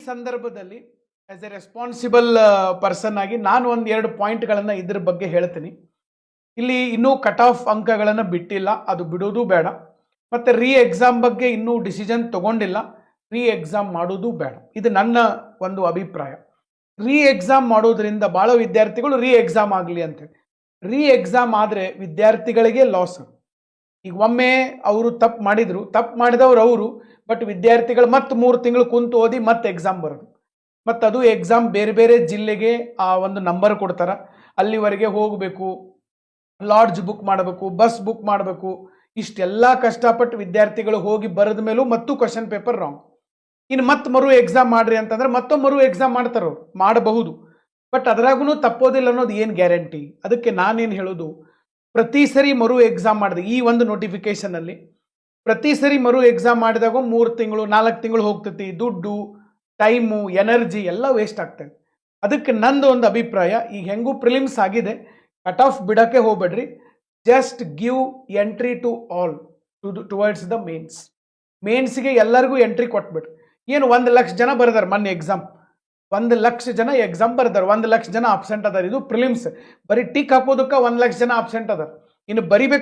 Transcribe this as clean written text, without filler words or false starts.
ಸಂದರ್ಭದಲ್ಲಿ as A responsible person ಆಗಿ ನಾನು ಒಂದು ಎರಡು ಪಾಯಿಂಟ್ಗಳನ್ನು ಇದ್ರ ಬಗ್ಗೆ ಹೇಳ್ತೀನಿ. ಇಲ್ಲಿ ಇನ್ನೂ ಕಟ್ ಆಫ್ ಅಂಕಗಳನ್ನು ಬಿಟ್ಟಿಲ್ಲ, ಅದು ಬಿಡೋದು ಬೇಡ. ಮತ್ತು ರೀ ಎಕ್ಸಾಮ್ ಬಗ್ಗೆ ಇನ್ನೂ ಡಿಸಿಷನ್ ತಗೊಂಡಿಲ್ಲ, ರೀ ಎಕ್ಸಾಮ್ ಮಾಡೋದು ಬೇಡ. ಇದು ನನ್ನ ಒಂದು ಅಭಿಪ್ರಾಯ. ರೀ ಎಕ್ಸಾಮ್ ಮಾಡೋದ್ರಿಂದ ಭಾಳ ವಿದ್ಯಾರ್ಥಿಗಳು ರೀ ಎಕ್ಸಾಮ್ ಆಗಲಿ ಅಂತೇಳಿ. ರೀ ಎಕ್ಸಾಮ್ ಆದರೆ ವಿದ್ಯಾರ್ಥಿಗಳಿಗೆ ಲಾಸ್. ಈಗ ಒಮ್ಮೆ ಅವರು ತಪ್ಪು ಮಾಡಿದವರು ಅವರು, ಬಟ್ ವಿದ್ಯಾರ್ಥಿಗಳು ಮತ್ತೆ 3 ತಿಂಗಳು ಕುಂತು ಓದಿ ಮತ್ತೆ ಎಕ್ಸಾಮ್ ಬರೋದು. ಮತ್ತು ಅದು ಎಕ್ಸಾಮ್ ಬೇರೆ ಬೇರೆ ಜಿಲ್ಲೆಗೆ ಆ ಒಂದು ನಂಬರ್ ಕೊಡ್ತಾರೆ, ಅಲ್ಲಿವರೆಗೆ ಹೋಗಬೇಕು, ಲಾಡ್ಜ್ ಬುಕ್ ಮಾಡಬೇಕು, ಬಸ್ ಬುಕ್ ಮಾಡಬೇಕು. ಇಷ್ಟೆಲ್ಲ ಕಷ್ಟಪಟ್ಟು ವಿದ್ಯಾರ್ಥಿಗಳು ಹೋಗಿ ಬರೆದ ಮೇಲೂ ಮತ್ತು ಕ್ವಶನ್ ಪೇಪರ್ ರಾಂಗ್. ಇನ್ನು ಮತ್ತೆ ಮರು ಎಕ್ಸಾಮ್ ಮಾಡ್ರಿ ಅಂತಂದ್ರೆ ಮತ್ತೊಮ್ಮೆ ಮರು ಎಕ್ಸಾಮ್ ಮಾಡ್ತಾರವ್ರು, ಮಾಡಬಹುದು. ಬಟ್ ಅದ್ರಾಗೂ ತಪ್ಪೋದಿಲ್ಲ ಅನ್ನೋದು ಏನು ಗ್ಯಾರಂಟಿ? ಅದಕ್ಕೆ ನಾನೇನು ಹೇಳೋದು, ಪ್ರತಿ ಸರಿ ಮರು ಎಕ್ಸಾಮ್ ಮಾಡಿದೆ ಈ ಒಂದು ನೋಟಿಫಿಕೇಶನಲ್ಲಿ, ಪ್ರತಿ ಸರಿ ಮರು ಎಕ್ಸಾಮ್ ಮಾಡಿದಾಗ 3 ತಿಂಗಳು 4 ತಿಂಗಳು ಹೋಗ್ತೈತಿ, ದುಡ್ಡು, ಟೈಮು, ಎನರ್ಜಿ ಎಲ್ಲ ವೇಸ್ಟ್ ಆಗ್ತದೆ. ಅದಕ್ಕೆ ನಂದು ಒಂದು ಅಭಿಪ್ರಾಯ, ಈಗ ಹೆಂಗೂ ಪ್ರಿಲಿಮ್ಸ್ ಆಗಿದೆ, ಕಟ್ ಆಫ್ ಬಿಡೋಕ್ಕೆ ಹೋಗ್ಬೇಡ್ರಿ. Just give entry to all towards the ಮೇನ್ಸ್ಗೆ ಎಲ್ಲರಿಗೂ ಎಂಟ್ರಿ ಕೊಟ್ಬಿಡ್ರಿ. ಏನು 1 ಲಕ್ಷ ಜನ ಬರ್ದಾರೆ ಮೊನ್ನೆ ಎಕ್ಸಾಮ್, 1 ಲಕ್ಷ ಜನ ಎಕ್ಸಾಮ್ ಬರ್ದಾರೆ, 1 ಲಕ್ಷ ಜನ ಅಬ್ಸೆಂಟ್ ಅದಾರ. ಇದು ಪ್ರಿಲಿಮ್ಸ್, ಬರೀ ಟಿಕ್ ಹಾಕೋದಕ್ಕೆ 1 ಲಕ್ಷ ಜನ ಅಬ್ಸೆಂಟ್ ಅದಾರ. ಇನ್ನು ಬರಿಬೇಕು